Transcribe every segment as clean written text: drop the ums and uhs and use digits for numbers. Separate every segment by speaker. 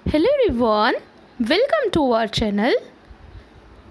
Speaker 1: Hello everyone, welcome to our channel.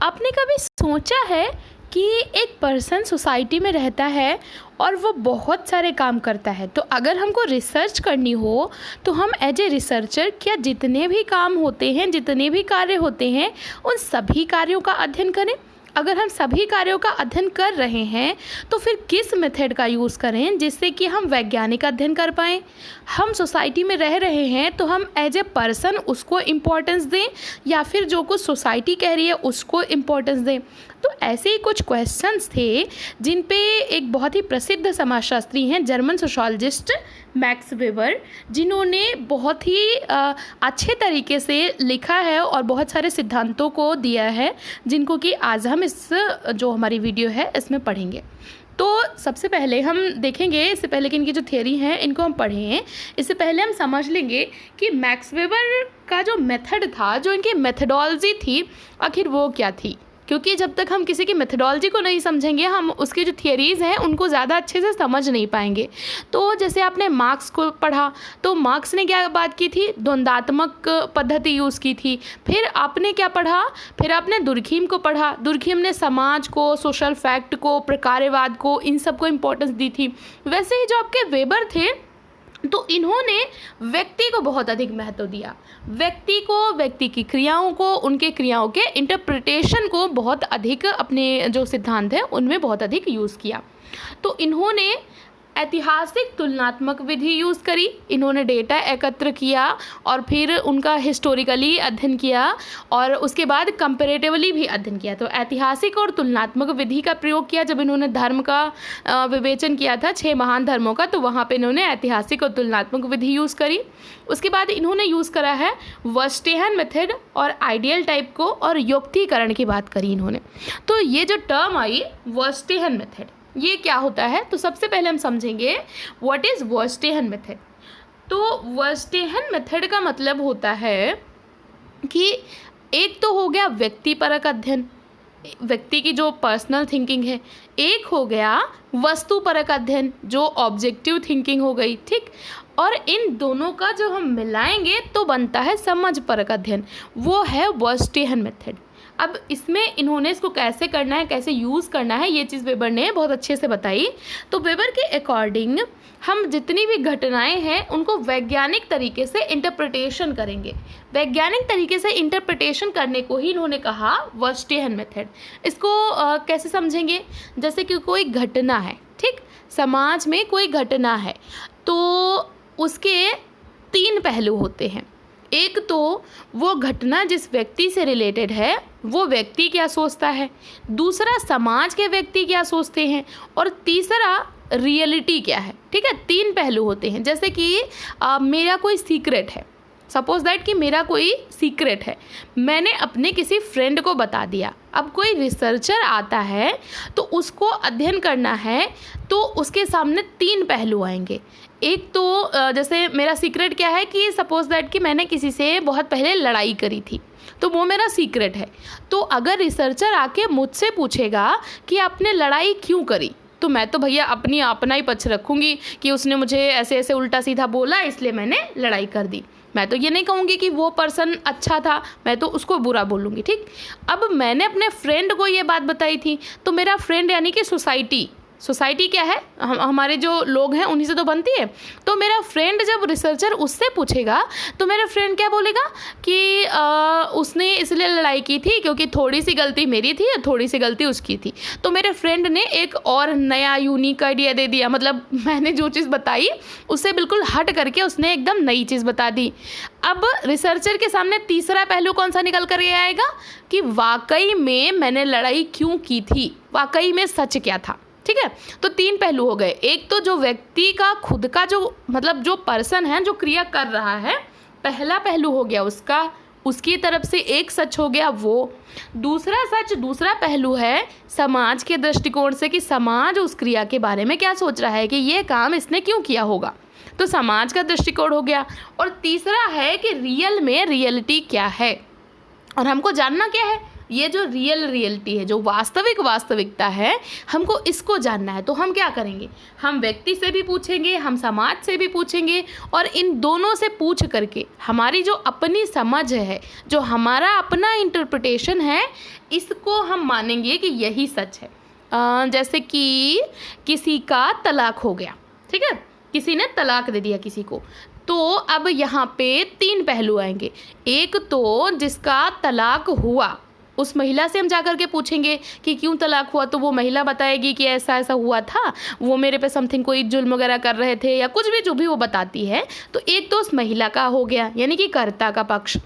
Speaker 1: आपने कभी सोचा है कि एक पर्सन सोसाइटी में रहता है और वो बहुत सारे काम करता है, तो अगर हमको रिसर्च करनी हो तो हम एज ए रिसर्चर क्या जितने भी काम होते हैं, जितने भी कार्य होते हैं, उन सभी कार्यों का अध्ययन करें? अगर हम सभी कार्यों का अध्ययन कर रहे हैं तो फिर किस मेथड का यूज़ करें जिससे कि हम वैज्ञानिक अध्ययन कर पाएँ? हम सोसाइटी में रह रहे हैं तो हम एज ए पर्सन उसको इम्पोर्टेंस दें या फिर जो कुछ सोसाइटी कह रही है उसको इम्पोर्टेंस दें? तो ऐसे ही कुछ क्वेश्चंस थे जिन पे एक बहुत ही प्रसिद्ध समाजशास्त्री हैं, जर्मन सोशोलॉजिस्ट मैक्स वेबर, जिन्होंने बहुत ही अच्छे तरीके से लिखा है और बहुत सारे सिद्धांतों को दिया है, जिनको कि आज हम इस जो हमारी वीडियो है इसमें पढ़ेंगे। तो सबसे पहले हम देखेंगे, इससे पहले कि इनकी जो थियरी है इनको हम पढ़ें, इससे पहले हम समझ लेंगे कि मैक्स वेबर का जो मेथड था, जो इनकी मेथडोलॉजी थी, आखिर वो क्या थी। क्योंकि जब तक हम किसी की मेथडोलॉजी को नहीं समझेंगे, हम उसकी जो थियरीज़ हैं उनको ज़्यादा अच्छे से समझ नहीं पाएंगे। तो जैसे आपने मार्क्स को पढ़ा, तो मार्क्स ने क्या बात की थी? द्वंद्वात्मक पद्धति यूज़ की थी। फिर आपने क्या पढ़ा? फिर आपने दुर्खीम को पढ़ा। दुर्खीम ने समाज को, सोशल फैक्ट को, प्रकारवाद को, इन सब को इम्पोर्टेंस दी थी। वैसे ही जो आपके वेबर थे, तो इन्होंने व्यक्ति को बहुत अधिक महत्व दिया। व्यक्ति को, व्यक्ति की क्रियाओं को, उनके क्रियाओं के इंटरप्रिटेशन को बहुत अधिक, अपने जो सिद्धांत हैं उनमें बहुत अधिक यूज़ किया। तो इन्होंने ऐतिहासिक तुलनात्मक विधि यूज़ करी। इन्होंने डेटा एकत्र किया और फिर उनका हिस्टोरिकली अध्ययन किया और उसके बाद कंपैरेटिवली भी अध्ययन किया। तो ऐतिहासिक और तुलनात्मक विधि का प्रयोग किया। जब इन्होंने धर्म का विवेचन किया था 6 महान धर्मों का, तो वहाँ पे इन्होंने ऐतिहासिक और तुलनात्मक विधि यूज़ करी। उसके बाद इन्होंने यूज़ करा है वर्स्टेहन मेथड और आइडियल टाइप को, और युक्तिकरण की बात करी इन्होंने। तो ये जो टर्म आई वर्स्टेहन मेथड, ये क्या होता है? तो सबसे पहले हम समझेंगे व्हाट इज़ वर्स्टेहन मेथड। तो वर्स्टेहन मेथड का मतलब होता है कि एक तो हो गया व्यक्तिपरक अध्ययन, व्यक्ति की जो पर्सनल थिंकिंग है। एक हो गया वस्तुपरक अध्ययन, जो ऑब्जेक्टिव थिंकिंग हो गई, ठीक। और इन दोनों का जो हम मिलाएंगे तो बनता है समझपरक अध्ययन, वो है वर्स्टेहन मेथड। अब इसमें इन्होंने इसको कैसे करना है, कैसे यूज़ करना है, ये चीज़ वेबर ने बहुत अच्छे से बताई। तो वेबर के अकॉर्डिंग हम जितनी भी घटनाएं हैं उनको वैज्ञानिक तरीके से इंटरप्रिटेशन करेंगे। वैज्ञानिक तरीके से इंटरप्रिटेशन करने को ही इन्होंने कहा वर्स्टेहन मेथड। इसको कैसे समझेंगे? जैसे कि कोई घटना है, ठीक, समाज में कोई घटना है, तो उसके 3 पहलू होते हैं। एक तो वो घटना जिस व्यक्ति से रिलेटेड है वो व्यक्ति क्या सोचता है, दूसरा समाज के व्यक्ति क्या सोचते हैं, और तीसरा रियलिटी क्या है, ठीक है। 3 पहलू होते हैं। जैसे कि मेरा कोई सीक्रेट है, सपोज दैट कि मेरा कोई सीक्रेट है, मैंने अपने किसी फ्रेंड को बता दिया। अब कोई रिसर्चर आता है तो उसको अध्ययन करना है, तो उसके सामने 3 पहलू आएंगे। एक तो जैसे मेरा सीक्रेट क्या है कि सपोज दैट कि मैंने किसी से बहुत पहले लड़ाई करी थी, तो वो मेरा सीक्रेट है। तो अगर रिसर्चर आके मुझसे पूछेगा कि आपने लड़ाई क्यों करी, तो मैं तो भैया अपना ही पक्ष रखूँगी कि उसने मुझे ऐसे ऐसे उल्टा सीधा बोला इसलिए मैंने लड़ाई कर दी। मैं तो ये नहीं कहूँगी कि वो पर्सन अच्छा था, मैं तो उसको बुरा बोलूँगी, ठीक। अब मैंने अपने फ्रेंड को ये बात बताई थी, तो मेरा फ्रेंड यानी कि सोसाइटी क्या है, हमारे जो लोग हैं उन्हीं से तो बनती है। तो मेरा फ्रेंड जब रिसर्चर उससे पूछेगा तो मेरा फ्रेंड क्या बोलेगा कि उसने इसलिए लड़ाई की थी क्योंकि थोड़ी सी गलती मेरी थी और थोड़ी सी गलती उसकी थी। तो मेरे फ्रेंड ने एक और नया यूनिक आइडिया दे दिया, मतलब मैंने जो चीज़ बताई उससे बिल्कुल हट करके उसने एकदम नई चीज़ बता दी। अब रिसर्चर के सामने तीसरा पहलू कौन सा निकल कर ये आएगा कि वाकई में मैंने लड़ाई क्यों की थी, वाकई में सच क्या था, ठीक है। तो 3 पहलू हो गए। एक तो जो व्यक्ति का खुद का जो मतलब जो पर्सन है, जो क्रिया कर रहा है, पहला पहलू हो गया उसका, उसकी तरफ से एक सच हो गया वो। दूसरा पहलू है समाज के दृष्टिकोण से कि समाज उस क्रिया के बारे में क्या सोच रहा है कि ये काम इसने क्यों किया होगा, तो समाज का दृष्टिकोण हो गया। और तीसरा है कि रियल में रियलिटी क्या है, और हमको जानना क्या है, ये जो रियलिटी है, जो वास्तविकता है, हमको इसको जानना है। तो हम क्या करेंगे, हम व्यक्ति से भी पूछेंगे, हम समाज से भी पूछेंगे, और इन दोनों से पूछ करके हमारी जो अपनी समझ है, जो हमारा अपना इंटरप्रिटेशन है, इसको हम मानेंगे कि यही सच है। जैसे कि किसी का तलाक हो गया, ठीक है, किसी ने तलाक दे दिया किसी को, तो अब यहाँ पे 3 पहलू आएंगे। एक तो जिसका तलाक हुआ, उस महिला से हम जा कर के पूछेंगे कि क्यों तलाक हुआ, तो वो महिला बताएगी कि ऐसा ऐसा हुआ था, वो मेरे पे समथिंग कोई जुल्म वगैरह कर रहे थे, या कुछ भी जो भी वो बताती है। तो एक तो उस महिला का हो गया, यानी कि कर्ता का पक्ष।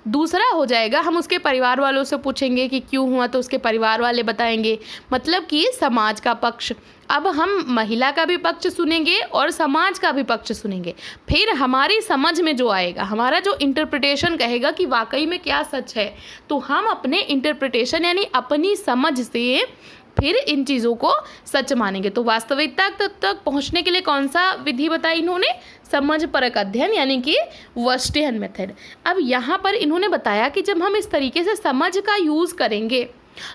Speaker 1: दूसरा हो जाएगा, हम उसके परिवार वालों से पूछेंगे कि क्यों हुआ, तो उसके परिवार वाले बताएंगे, मतलब कि समाज का पक्ष। अब हम महिला का भी पक्ष सुनेंगे और समाज का भी पक्ष सुनेंगे। फिर हमारी समझ में जो आएगा, हमारा जो इंटरप्रिटेशन कहेगा कि वाकई में क्या सच है, तो हम अपने इंटरप्रिटेशन यानी अपनी समझ से फिर इन चीज़ों को सच मानेंगे। तो वास्तविकता तक पहुंचने के लिए कौन सा विधि बताई इन्होंने, समझ परक अध्ययन, यानी कि वर्स्टेहन मेथड। अब यहाँ पर इन्होंने बताया कि जब हम इस तरीके से समझ का यूज़ करेंगे,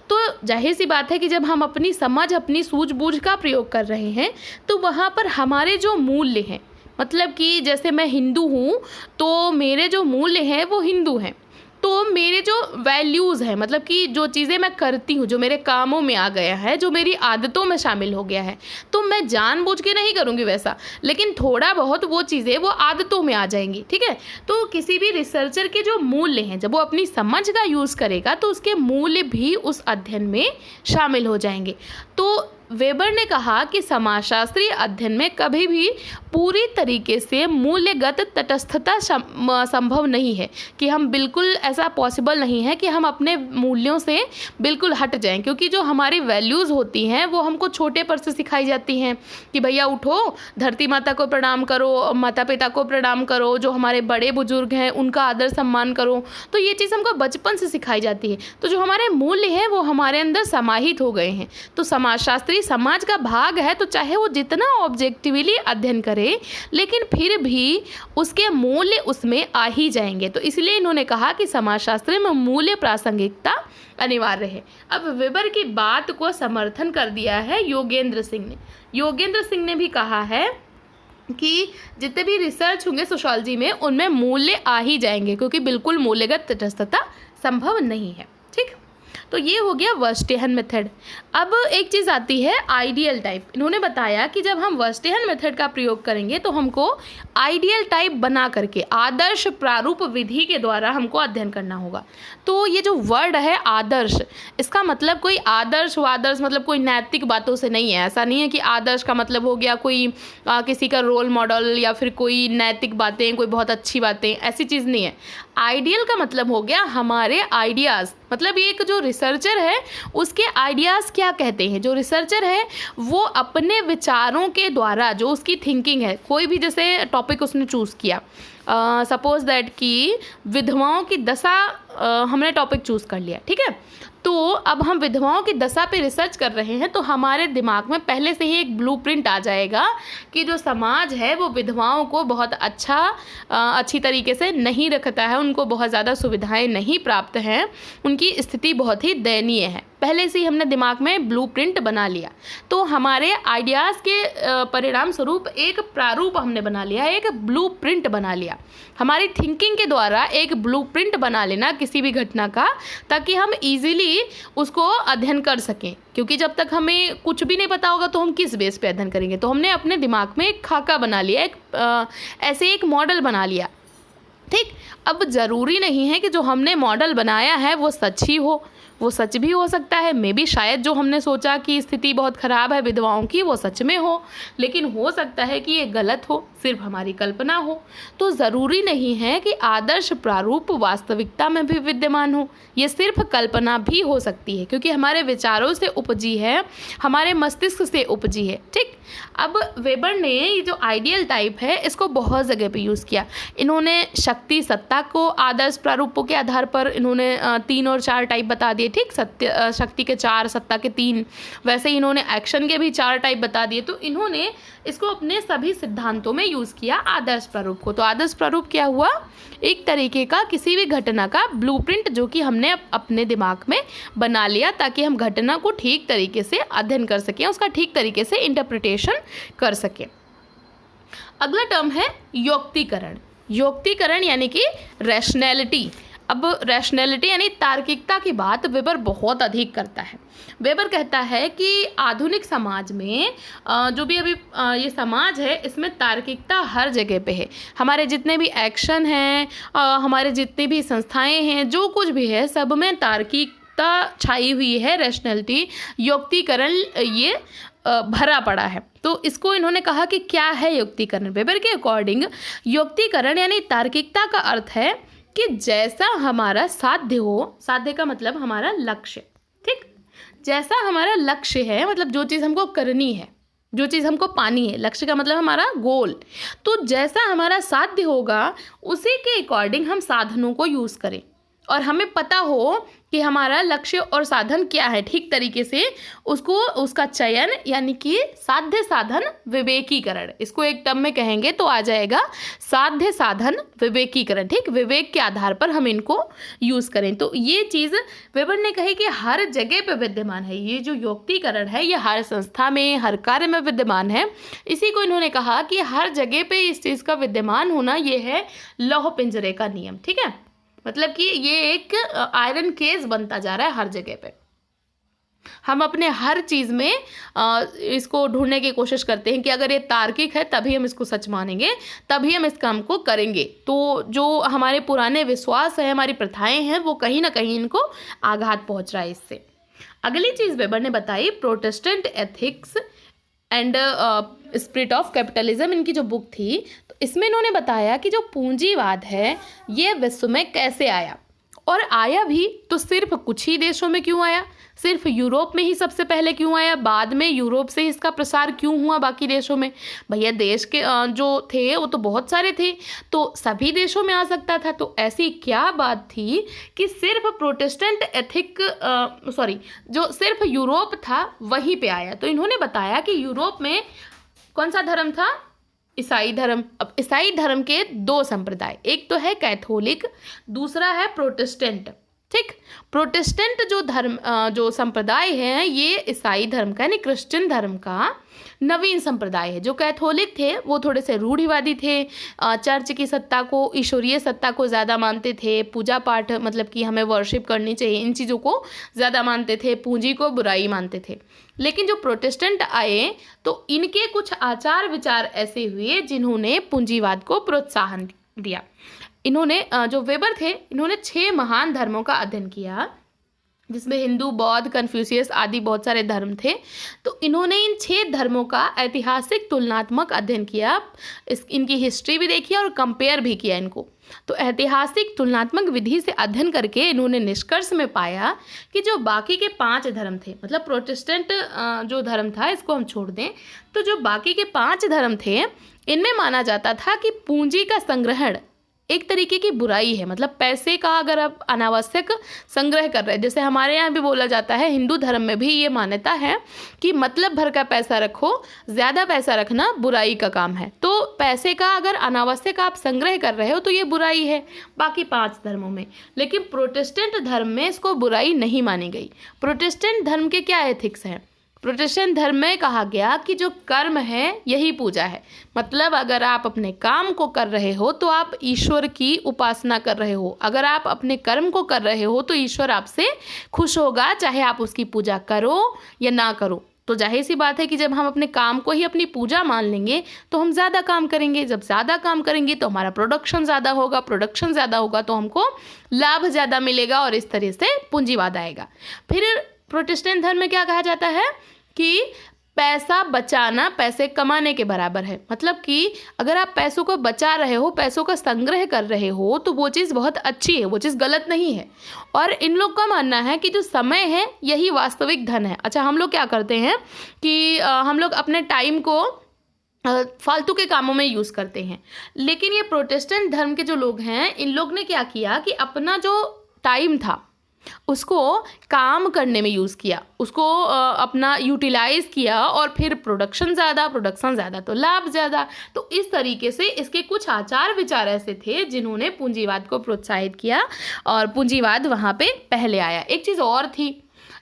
Speaker 1: तो जाहिर सी बात है कि जब हम अपनी समझ, अपनी सूझबूझ का प्रयोग कर रहे हैं, तो वहाँ पर हमारे जो मूल्य हैं, मतलब कि जैसे मैं हिंदू हूँ, तो मेरे जो मूल्य हैं वो हिंदू हैं। तो मेरे जो वैल्यूज़ हैं, मतलब कि जो चीज़ें मैं करती हूँ, जो मेरे कामों में आ गया है, जो मेरी आदतों में शामिल हो गया है, तो मैं जानबूझ के नहीं करूँगी वैसा, लेकिन थोड़ा बहुत वो चीज़ें वो आदतों में आ जाएंगी, ठीक है। तो किसी भी रिसर्चर के जो मूल्य हैं, जब वो अपनी समझ का यूज़ करेगा, तो उसके मूल्य भी उस अध्ययन में शामिल हो जाएंगे। तो वेबर ने कहा कि समाजशास्त्रीय अध्ययन में कभी भी पूरी तरीके से मूल्यगत तटस्थता संभव नहीं है, कि हम बिल्कुल ऐसा पॉसिबल नहीं है कि हम अपने मूल्यों से बिल्कुल हट जाएं, क्योंकि जो हमारी वैल्यूज़ होती हैं वो हमको छोटे पर से सिखाई जाती हैं कि भैया उठो, धरती माता को प्रणाम करो, माता पिता को प्रणाम करो, जो हमारे बड़े बुजुर्ग हैं उनका आदर सम्मान करो। तो ये चीज़ हमको बचपन से सिखाई जाती है। तो जो हमारे मूल्य हैं वो हमारे अंदर समाहित हो गए हैं। तो समाजशास्त्री समाज का भाग है, तो चाहे वो जितना ऑब्जेक्टिवली अध्ययन करे, लेकिन फिर भी उसके मूल्य उसमें आ ही जाएंगे। तो इसलिए इन्होंने कहा कि समाजशास्त्र में मूल्य प्रासंगिकता अनिवार्य है। अब वेबर की बात को समर्थन कर दिया है योगेंद्र सिंह ने। योगेंद्र सिंह ने भी कहा है कि जितने भी रिसर्च होंगे सोशियोलॉजी में, उनमें मूल्य आ ही जाएंगे, क्योंकि बिल्कुल मूल्यगत तटस्थता संभव नहीं है, ठीक। तो ये हो गया वर्स्टेहन मेथड। अब एक चीज़ आती है आइडियल टाइप। इन्होंने बताया कि जब हम वर्स्टेहन मेथड का प्रयोग करेंगे, तो हमको आइडियल टाइप बना करके आदर्श प्रारूप विधि के द्वारा हमको अध्ययन करना होगा। तो ये जो वर्ड है आदर्श, इसका मतलब कोई आदर्श वादर्श मतलब कोई नैतिक बातों से नहीं है। ऐसा नहीं है कि आदर्श का मतलब हो गया कोई किसी का रोल मॉडल, या फिर कोई नैतिक बातें, कोई बहुत अच्छी बातें, ऐसी चीज़ नहीं है। आइडियल का मतलब हो गया हमारे आइडियाज़, मतलब ये एक जो रिसर्चर है उसके आइडियाज़ क्या कहते हैं। जो रिसर्चर है वो अपने विचारों के द्वारा, जो उसकी थिंकिंग है, कोई भी जैसे टॉपिक उसने चूज़ किया, सपोज दैट कि विधवाओं की दशा हमने टॉपिक चूज़ कर लिया, ठीक है। तो अब हम विधवाओं की दशा पे रिसर्च कर रहे हैं, तो हमारे दिमाग में पहले से ही एक ब्लूप्रिंट आ जाएगा कि जो समाज है वो विधवाओं को बहुत अच्छी तरीके से नहीं रखता है, उनको बहुत ज़्यादा सुविधाएं नहीं प्राप्त हैं, उनकी स्थिति बहुत ही दयनीय है। पहले से ही हमने दिमाग में ब्लूप्रिंट बना लिया। तो हमारे आइडियाज़ के परिणाम स्वरूप एक प्रारूप हमने बना लिया, एक ब्लूप्रिंट बना लिया। हमारी थिंकिंग के द्वारा एक ब्लूप्रिंट बना लेना किसी भी घटना का, ताकि हम इजीली उसको अध्ययन कर सकें। क्योंकि जब तक हमें कुछ भी नहीं पता होगा तो हम किस बेस पे अध्ययन करेंगे। तो हमने अपने दिमाग में एक खाका बना लिया, ऐसे एक मॉडल बना लिया, ठीक। अब ज़रूरी नहीं है कि जो हमने मॉडल बनाया है वो सच ही हो, वो सच भी हो सकता है। मे बी शायद जो हमने सोचा कि स्थिति बहुत ख़राब है विधवाओं की, वो सच में हो, लेकिन हो सकता है कि ये गलत हो, सिर्फ हमारी कल्पना हो। तो ज़रूरी नहीं है कि आदर्श प्रारूप वास्तविकता में भी विद्यमान हो, ये सिर्फ कल्पना भी हो सकती है, क्योंकि हमारे विचारों से उपजी है, हमारे मस्तिष्क से उपजी है, ठीक। अब वेबर ने ये जो आइडियल टाइप है इसको बहुत जगह पे यूज़ किया। इन्होंने शक्ति सत्ता को आदर्श प्रारूपों के आधार पर इन्होंने 3 और 4 टाइप बता दिए। दिए, ठीक, शक्ति के 4, सत्ता के 3, वैसे ही इन्होंने एक्शन के भी 4 टाइप बता दिए। तो इन्होंने इसको अपने सभी सिद्धांतों में यूज़ किया आदर्श प्रारूप को। तो आदर्श प्रारूप क्या हुआ? एक तरीके का किसी भी घटना का ब्लूप्रिंट जो कि हमने अपने दिमाग में बना लिया ताकि हम घटना को ठीक तरीके से अध्ययन कर सकें, उसका ठीक तरीके से इंटरप्रिटेशन कर सकें। अगला टर्म है योक्तिकरण। योक्तिकरण यानी कि रैशनैलिटी। अब रैशनैलिटी यानी तार्किकता की बात वेबर बहुत अधिक करता है। वेबर कहता है कि आधुनिक समाज में जो भी अभी ये समाज है इसमें तार्किकता हर जगह पे है। हमारे जितने भी एक्शन हैं, हमारे जितनी भी संस्थाएं हैं, जो कुछ भी है सब में तार्किकता छाई हुई है, रैशनैलिटी, योक्तिकरण ये भरा पड़ा है। तो इसको इन्होंने कहा कि क्या है योक्तिकरण। वेबर के अकॉर्डिंग योक्तिकरण यानी तार्किकता का अर्थ है कि जैसा हमारा साध्य हो, साध्य का मतलब हमारा लक्ष्य, ठीक, जैसा हमारा लक्ष्य है, मतलब जो चीज़ हमको करनी है, जो चीज़ हमको पानी है, लक्ष्य का मतलब हमारा गोल, तो जैसा हमारा साध्य होगा उसी के अकॉर्डिंग हम साधनों को यूज़ करें और हमें पता हो कि हमारा लक्ष्य और साधन क्या है, ठीक तरीके से उसको उसका चयन यानी कि साध्य साधन विवेकीकरण, इसको एक टर्म में कहेंगे तो आ जाएगा साध्य साधन विवेकीकरण, ठीक, विवेक के आधार पर हम इनको यूज़ करें। तो ये चीज़ वेबर ने कही कि हर जगह पे विद्यमान है। ये जो योक्तिकरण है ये हर संस्था में, हर कार्य में विद्यमान है। इसी को इन्होंने कहा कि हर जगह पे इस चीज़ का विद्यमान होना ये है लौह पिंजरे का नियम, ठीक है, मतलब कि ये एक आयरन केस बनता जा रहा है हर जगह पे। हम अपने हर चीज़ में इसको ढूंढने की कोशिश करते हैं कि अगर ये तार्किक है तभी हम इसको सच मानेंगे, तभी हम इस काम को करेंगे। तो जो हमारे पुराने विश्वास है, हमारी प्रथाएं हैं, वो कहीं ना कहीं इनको आघात पहुंच रहा है इससे। अगली चीज़ वेबर ने बताई Protestant ethics and spirit of capitalism, इनकी जो बुक थी, तो इसमें इन्होंने बताया कि जो पूंजीवाद है ये विश्व में कैसे आया, और आया भी तो सिर्फ कुछ ही देशों में क्यों आया, सिर्फ यूरोप में ही सबसे पहले क्यों आया, बाद में यूरोप से इसका प्रसार क्यों हुआ बाकी देशों में। भैया देश के जो थे वो तो बहुत सारे थे, तो सभी देशों में आ सकता था। तो ऐसी क्या बात थी कि सिर्फ प्रोटेस्टेंट जो सिर्फ यूरोप था वहीं पे आया। तो इन्होंने बताया कि यूरोप में कौन सा धर्म था, ईसाई धर्म। अब ईसाई धर्म के 2 संप्रदाय, एक तो है कैथोलिक, दूसरा है प्रोटेस्टेंट, ठीक। प्रोटेस्टेंट जो धर्म जो संप्रदाय है ये ईसाई धर्म का यानी क्रिश्चियन धर्म का नवीन संप्रदाय है। जो कैथोलिक थे वो थोड़े से रूढ़िवादी थे, चर्च की सत्ता को, ईश्वरीय सत्ता को ज़्यादा मानते थे, पूजा पाठ मतलब कि हमें वर्शिप करनी चाहिए, इन चीज़ों को ज़्यादा मानते थे, पूंजी को बुराई मानते थे। लेकिन जो प्रोटेस्टेंट आए तो इनके कुछ आचार विचार ऐसे हुए जिन्होंने पूंजीवाद को प्रोत्साहन दिया। इन्होंने जो वेबर थे इन्होंने 6 महान धर्मों का अध्ययन किया जिसमें हिंदू, बौद्ध, कन्फ्यूशियस आदि बहुत सारे धर्म थे। तो इन्होंने इन 6 धर्मों का ऐतिहासिक तुलनात्मक अध्ययन किया, इनकी हिस्ट्री भी देखी और कंपेयर भी किया इनको। तो ऐतिहासिक तुलनात्मक विधि से अध्ययन करके इन्होंने निष्कर्ष में पाया कि जो बाकी के 5 धर्म थे, मतलब प्रोटेस्टेंट जो धर्म था इसको हम छोड़ दें, तो जो बाकी के 5 धर्म थे इनमें माना जाता था कि पूंजी का संग्रहण एक तरीके की बुराई है। मतलब पैसे का अगर आप अनावश्यक संग्रह कर रहे हैं, जैसे हमारे यहाँ भी बोला जाता है, हिंदू धर्म में भी ये मान्यता है कि मतलब भर का पैसा रखो, ज़्यादा पैसा रखना बुराई का काम है। तो पैसे का अगर अनावश्यक आप संग्रह कर रहे हो तो ये बुराई है बाकी 5 धर्मों में। लेकिन प्रोटेस्टेंट धर्म में इसको बुराई नहीं मानी गई। प्रोटेस्टेंट धर्म के क्या एथिक्स हैं? प्रोटेस्टेंट धर्म में कहा गया कि जो कर्म है यही पूजा है। मतलब अगर आप अपने काम को कर रहे हो तो आप ईश्वर की उपासना कर रहे हो, अगर आप अपने कर्म को कर रहे हो तो ईश्वर आपसे खुश होगा, चाहे आप उसकी पूजा करो या ना करो। तो जाहिर सी बात है कि जब हम अपने काम को ही अपनी पूजा मान लेंगे तो हम ज़्यादा काम करेंगे, जब ज़्यादा काम करेंगे तो हमारा प्रोडक्शन ज़्यादा होगा, प्रोडक्शन ज़्यादा होगा तो हमको लाभ ज़्यादा मिलेगा और इस तरह से पूंजीवाद आएगा। फिर प्रोटेस्टेंट धर्म में क्या कहा जाता है कि पैसा बचाना पैसे कमाने के बराबर है। मतलब कि अगर आप पैसों को बचा रहे हो, पैसों का संग्रह कर रहे हो तो वो चीज़ बहुत अच्छी है, वो चीज़ गलत नहीं है। और इन लोग का मानना है कि जो समय है यही वास्तविक धन है। अच्छा, हम लोग क्या करते हैं कि हम लोग अपने टाइम को फालतू के कामों में यूज़ करते हैं। लेकिन ये प्रोटेस्टेंट धर्म के जो लोग हैं इन लोग ने क्या किया कि अपना जो टाइम था उसको काम करने में यूज़ किया, उसको अपना यूटिलाइज़ किया और फिर प्रोडक्शन ज़्यादा तो लाभ ज़्यादा। तो इस तरीके से इसके कुछ आचार विचार ऐसे थे जिन्होंने पूंजीवाद को प्रोत्साहित किया और पूंजीवाद वहाँ पे पहले आया। एक चीज़ और थी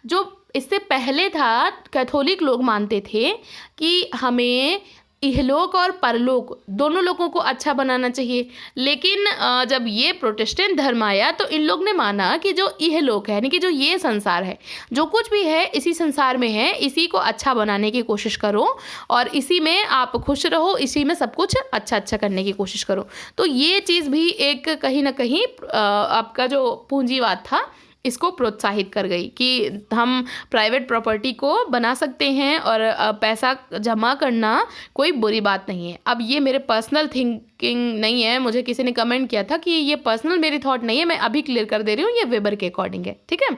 Speaker 1: जो इससे पहले था, कैथोलिक लोग मानते थे कि हमें इहलोक और परलोक दोनों लोगों को अच्छा बनाना चाहिए। लेकिन जब ये प्रोटेस्टेंट धर्म आया तो इन लोग ने माना कि जो इहलोक है यानी कि जो ये संसार है, जो कुछ भी है इसी संसार में है, इसी को अच्छा बनाने की कोशिश करो और इसी में आप खुश रहो, इसी में सब कुछ अच्छा अच्छा करने की कोशिश करो। तो ये चीज़ भी एक कहीं ना कहीं आपका जो पूंजीवाद था इसको प्रोत्साहित कर गई कि हम प्राइवेट प्रॉपर्टी को बना सकते हैं और पैसा जमा करना कोई बुरी बात नहीं है। अब ये मेरे पर्सनल थिंकिंग नहीं है, मुझे किसी ने कमेंट किया था कि ये पर्सनल मेरी थॉट नहीं है, मैं अभी क्लियर कर दे रही हूँ, ये वेबर के अकॉर्डिंग है, ठीक है।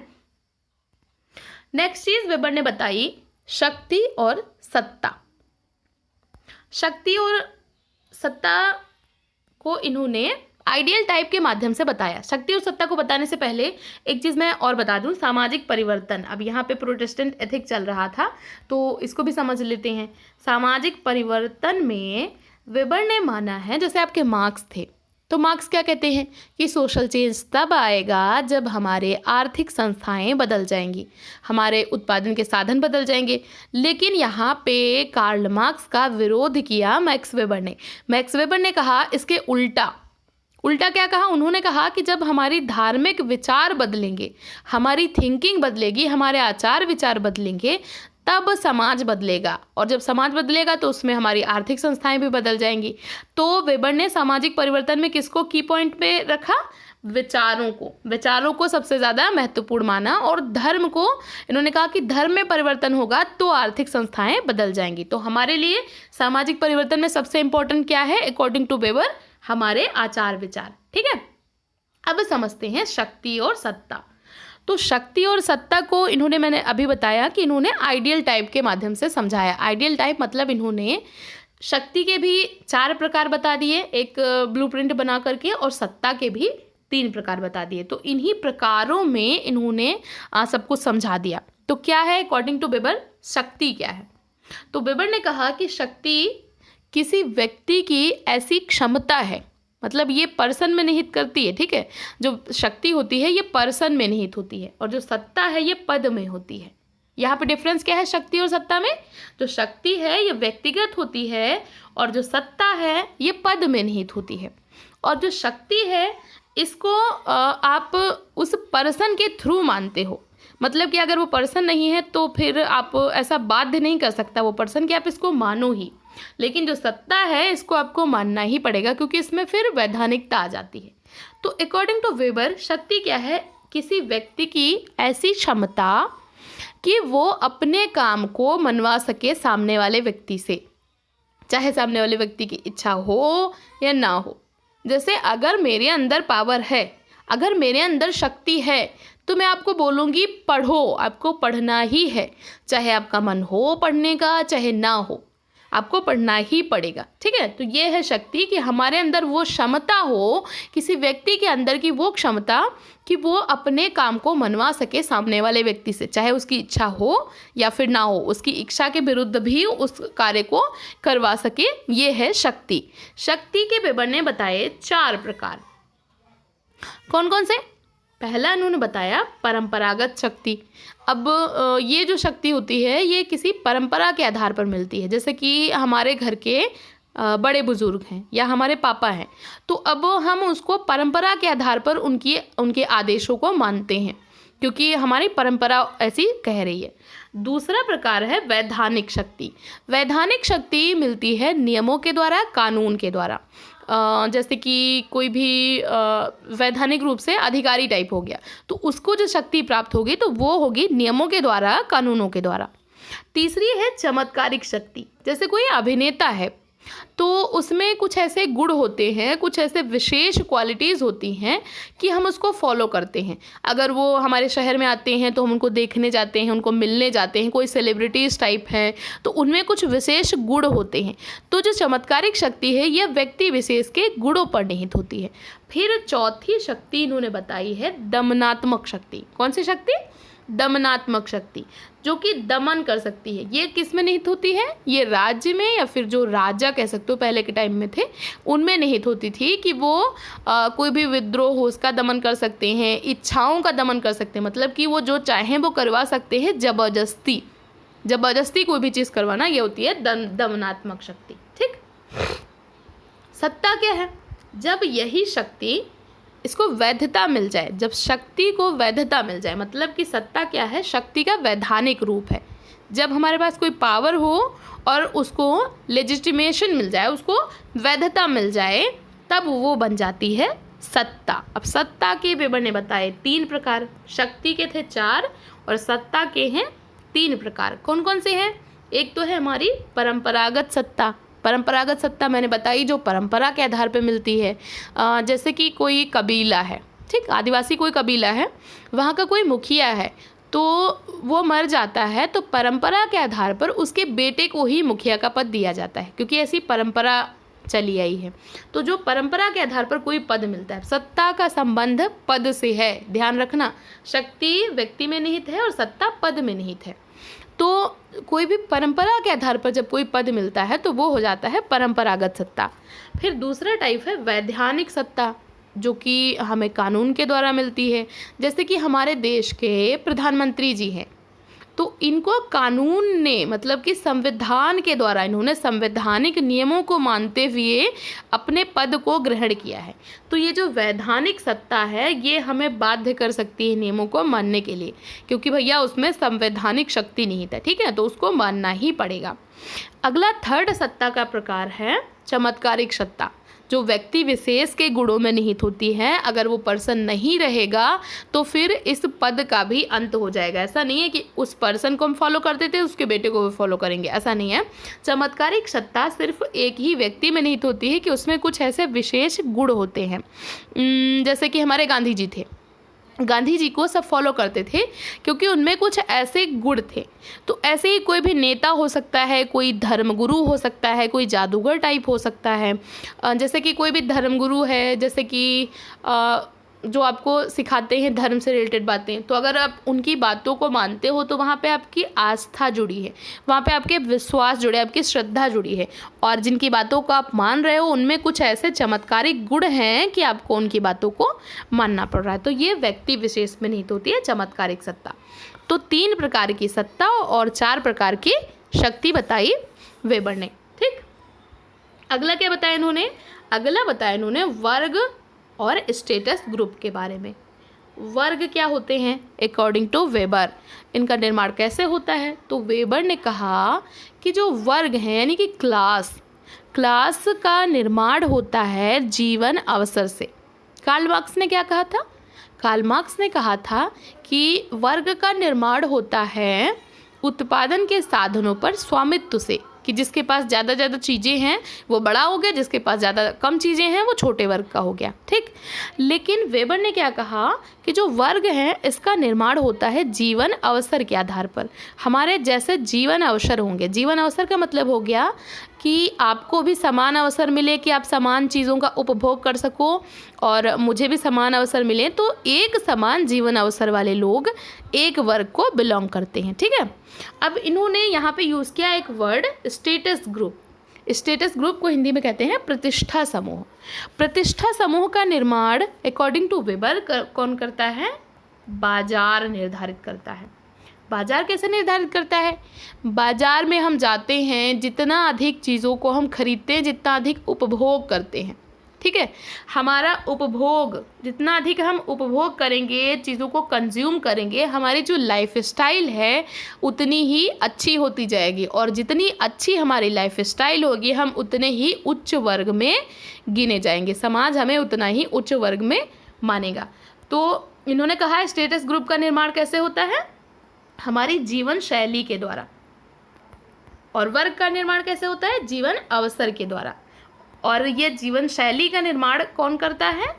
Speaker 1: नेक्स्ट चीज़ वेबर ने बताई शक्ति और सत्ता। शक्ति और सत्ता को इन्होंने आइडियल टाइप के माध्यम से बताया। शक्ति और सत्ता को बताने से पहले एक चीज़ मैं और बता दूं, सामाजिक परिवर्तन। अब यहाँ पे प्रोटेस्टेंट एथिक चल रहा था तो इसको भी समझ लेते हैं। सामाजिक परिवर्तन में वेबर ने माना है, जैसे आपके मार्क्स थे तो मार्क्स क्या कहते हैं कि सोशल चेंज तब आएगा जब हमारे आर्थिक संस्थाएं बदल जाएंगी, हमारे उत्पादन के साधन बदल जाएंगे। लेकिन यहाँ पे कार्ल मार्क्स का विरोध किया मैक्स वेबर ने। मैक्स वेबर ने कहा इसके उल्टा क्या कहा, उन्होंने कहा कि जब हमारी धार्मिक विचार बदलेंगे, हमारी थिंकिंग बदलेगी, हमारे आचार विचार बदलेंगे, तब समाज बदलेगा और जब समाज बदलेगा तो उसमें हमारी आर्थिक संस्थाएं भी बदल जाएंगी। तो वेबर ने सामाजिक परिवर्तन में किसको की पॉइंट पे रखा, विचारों को सबसे ज़्यादा महत्वपूर्ण माना और धर्म को इन्होंने कहा कि धर्म में परिवर्तन होगा तो आर्थिक संस्थाएं बदल जाएंगी। तो हमारे लिए सामाजिक परिवर्तन में सबसे इंपॉर्टेंट क्या है अकॉर्डिंग टू वेबर, हमारे आचार विचार, ठीक है। अब समझते हैं शक्ति और सत्ता। तो शक्ति और सत्ता को इन्होंने, मैंने अभी बताया कि इन्होंने आइडियल टाइप के माध्यम से समझाया। आइडियल टाइप मतलब इन्होंने शक्ति के भी 4 प्रकार बता दिए एक ब्लूप्रिंट बना करके और सत्ता के भी 3 प्रकार बता दिए। तो इन्हीं प्रकारों में इन्होंने सब कुछ समझा दिया। तो क्या है अकॉर्डिंग टू वेबर शक्ति क्या है? तो वेबर ने कहा कि शक्ति किसी व्यक्ति की ऐसी क्षमता है, मतलब ये पर्सन में निहित करती है, ठीक है। जो शक्ति होती है ये पर्सन में निहित होती है और जो सत्ता है ये पद में होती है। यहाँ पे डिफरेंस क्या है शक्ति और सत्ता में? जो शक्ति है ये व्यक्तिगत होती है और जो सत्ता है ये पद में निहित होती है। और जो शक्ति है इसको आप उस पर्सन के थ्रू मानते हो, मतलब कि अगर वो पर्सन नहीं है तो फिर आप ऐसा बाध्य नहीं कर सकता वो पर्सन कि आप इसको मानो ही। लेकिन जो सत्ता है इसको आपको मानना ही पड़ेगा क्योंकि इसमें फिर वैधानिकता आ जाती है। तो अकॉर्डिंग टू वेबर शक्ति क्या है? किसी व्यक्ति की ऐसी क्षमता कि वो अपने काम को मनवा सके सामने वाले व्यक्ति से, चाहे सामने वाले व्यक्ति की इच्छा हो या ना हो। जैसे अगर मेरे अंदर पावर है, अगर मेरे अंदर शक्ति है तो मैं आपको बोलूँगी पढ़ो, आपको पढ़ना ही है, चाहे आपका मन हो पढ़ने का चाहे ना हो, आपको पढ़ना ही पड़ेगा, ठीक है। तो ये है शक्ति कि हमारे अंदर वो क्षमता हो, किसी व्यक्ति के अंदर की वो क्षमता कि वो अपने काम को मनवा सके सामने वाले व्यक्ति से, चाहे उसकी इच्छा हो या फिर ना हो, उसकी इच्छा के विरुद्ध भी उस कार्य को करवा सके। ये है शक्ति। शक्ति के वेबर ने बताए 4 प्रकार। कौन कौन से? पहला उन्होंने बताया परंपरागत शक्ति। अब ये जो शक्ति होती है ये किसी परंपरा के आधार पर मिलती है। जैसे कि हमारे घर के बड़े बुजुर्ग हैं या हमारे पापा हैं, तो अब हम उसको परंपरा के आधार पर उनके आदेशों को मानते हैं क्योंकि हमारी परंपरा ऐसी कह रही है। दूसरा प्रकार है वैधानिक शक्ति। वैधानिक शक्ति मिलती है नियमों के द्वारा, कानून के द्वारा। जैसे कि कोई भी वैधानिक रूप से अधिकारी टाइप हो गया तो उसको जो शक्ति प्राप्त होगी तो वो होगी नियमों के द्वारा, कानूनों के द्वारा। तीसरी है चमत्कारिक शक्ति। जैसे कोई अभिनेता है तो उसमें कुछ ऐसे गुण होते हैं, कुछ ऐसे विशेष क्वालिटीज़ होती हैं कि हम उसको फॉलो करते हैं। अगर वो हमारे शहर में आते हैं तो हम उनको देखने जाते हैं, उनको मिलने जाते हैं, कोई सेलिब्रिटीज़ टाइप हैं तो उनमें कुछ विशेष गुण होते हैं। तो जो चमत्कारिक शक्ति है यह व्यक्ति विशेष के गुणों पर निहित होती है। फिर चौथी शक्ति इन्होंने बताई है दमनात्मक शक्ति। कौन सी शक्ति? दमनात्मक शक्ति, जो कि दमन कर सकती है। ये किस में निहित होती है? ये राज्य में, या फिर जो राजा कह सकते हो पहले के टाइम में थे उनमें निहित होती थी कि वो कोई भी विद्रोह हो उसका दमन कर सकते हैं, इच्छाओं का दमन कर सकते हैं, मतलब कि वो जो चाहें वो करवा सकते हैं जबरदस्ती। जबरदस्ती कोई भी चीज़ करवाना, ये होती है दमनात्मक शक्ति। ठीक। सत्ता क्या है? जब यही शक्ति, इसको वैधता मिल जाए, जब शक्ति को वैधता मिल जाए, मतलब कि सत्ता क्या है? शक्ति का वैधानिक रूप है। जब हमारे पास कोई पावर हो और उसको लेजिटिमेशन मिल जाए, उसको वैधता मिल जाए, तब वो बन जाती है सत्ता। अब सत्ता के वेबर ने बताए 3 प्रकार, शक्ति के थे 4 और सत्ता के हैं 3 प्रकार। कौन कौन से हैं? एक तो है हमारी परंपरागत सत्ता। परंपरागत सत्ता मैंने बताई, जो परंपरा के आधार पर मिलती है। जैसे कि कोई कबीला है, ठीक, आदिवासी कोई कबीला है, वहाँ का कोई मुखिया है, तो वो मर जाता है तो परंपरा के आधार पर उसके बेटे को ही मुखिया का पद दिया जाता है, क्योंकि ऐसी परंपरा चली आई है। तो जो परंपरा के आधार पर कोई पद मिलता है, सत्ता का संबंध पद से है, ध्यान रखना। शक्ति व्यक्ति में निहित है और सत्ता पद में निहित है। तो कोई भी परंपरा के आधार पर जब कोई पद मिलता है तो वो हो जाता है परंपरागत सत्ता। फिर दूसरा टाइप है वैधानिक सत्ता, जो कि हमें कानून के द्वारा मिलती है। जैसे कि हमारे देश के प्रधानमंत्री जी हैं, तो इनको कानून ने, मतलब कि संविधान के द्वारा, इन्होंने संवैधानिक नियमों को मानते हुए अपने पद को ग्रहण किया है। तो ये जो वैधानिक सत्ता है ये हमें बाध्य कर सकती है नियमों को मानने के लिए, क्योंकि भैया उसमें संवैधानिक शक्ति निहित है, ठीक है, तो उसको मानना ही पड़ेगा। अगला थर्ड सत्ता का प्रकार है चमत्कारिक सत्ता, जो व्यक्ति विशेष के गुणों में निहित होती है। अगर वो पर्सन नहीं रहेगा तो फिर इस पद का भी अंत हो जाएगा। ऐसा नहीं है कि उस पर्सन को हम फॉलो करते थे उसके बेटे को भी फॉलो करेंगे, ऐसा नहीं है। चमत्कारिक सत्ता सिर्फ एक ही व्यक्ति में निहित होती है कि उसमें कुछ ऐसे विशेष गुण होते हैं। जैसे कि हमारे गांधी जी थे, गांधी जी को सब फॉलो करते थे क्योंकि उनमें कुछ ऐसे गुण थे। तो ऐसे ही कोई भी नेता हो सकता है, कोई धर्मगुरु हो सकता है, कोई जादूगर टाइप हो सकता है। जैसे कि कोई भी धर्मगुरु है, जैसे कि जो आपको सिखाते हैं धर्म से रिलेटेड बातें, तो अगर आप उनकी बातों को मानते हो तो वहाँ पे आपकी आस्था जुड़ी है, वहाँ पे आपके विश्वास जुड़े, आपकी श्रद्धा जुड़ी है। और जिनकी बातों को आप मान रहे हो उनमें कुछ ऐसे चमत्कारिक गुण हैं कि आपको उनकी बातों को मानना पड़ रहा है। तो ये व्यक्ति विशेष में निहित होती है चमत्कारिक सत्ता। तो 3 प्रकार की सत्ता और 4 प्रकार की शक्ति बताई वेबर ने। ठीक। अगला क्या बताया इन्होंने? अगला बताया इन्होंने वर्ग और स्टेटस ग्रुप के बारे में। वर्ग क्या होते हैं अकॉर्डिंग टू वेबर, इनका निर्माण कैसे होता है? तो वेबर ने कहा कि जो वर्ग हैं यानी कि क्लास का निर्माण होता है जीवन अवसर से। कार्ल मार्क्स ने क्या कहा था? कार्ल मार्क्स ने कहा था कि वर्ग का निर्माण होता है उत्पादन के साधनों पर स्वामित्व से, कि जिसके पास ज़्यादा चीज़ें हैं वो बड़ा हो गया, जिसके पास ज़्यादा कम चीज़ें हैं वो छोटे वर्ग का हो गया। ठीक। लेकिन वेबर ने क्या कहा कि जो वर्ग है इसका निर्माण होता है जीवन अवसर के आधार पर। हमारे जैसे जीवन अवसर होंगे, जीवन अवसर का मतलब हो गया कि आपको भी समान अवसर मिले कि आप समान चीज़ों का उपभोग कर सको और मुझे भी समान अवसर मिले, तो एक समान जीवन अवसर वाले लोग एक वर्ग को बिलोंग करते हैं। ठीक है। अब इन्होंने यहाँ पे यूज़ किया एक word status group. Status group को हिंदी में कहते हैं प्रतिष्ठा समूह। प्रतिष्ठा समूह का निर्माण अकॉर्डिंग टू वेबर कौन करता है? बाजार निर्धारित करता है। बाजार कैसे निर्धारित करता है? बाजार में हम जाते हैं, जितना अधिक चीज़ों को हम खरीदते हैं, जितना अधिक उपभोग करते हैं, ठीक है, हमारा उपभोग, जितना अधिक हम उपभोग करेंगे, चीज़ों को कंज्यूम करेंगे, हमारी जो लाइफस्टाइल है उतनी ही अच्छी होती जाएगी। और जितनी अच्छी हमारी लाइफस्टाइल होगी हम उतने ही उच्च वर्ग में गिने जाएंगे, समाज हमें उतना ही उच्च वर्ग में मानेगा। तो इन्होंने कहा है स्टेटस ग्रुप का निर्माण कैसे होता है? हमारी जीवन शैली के द्वारा। और वर्ग का निर्माण कैसे होता है? जीवन अवसर के द्वारा। और ये जीवन शैली का निर्माण कौन करता है?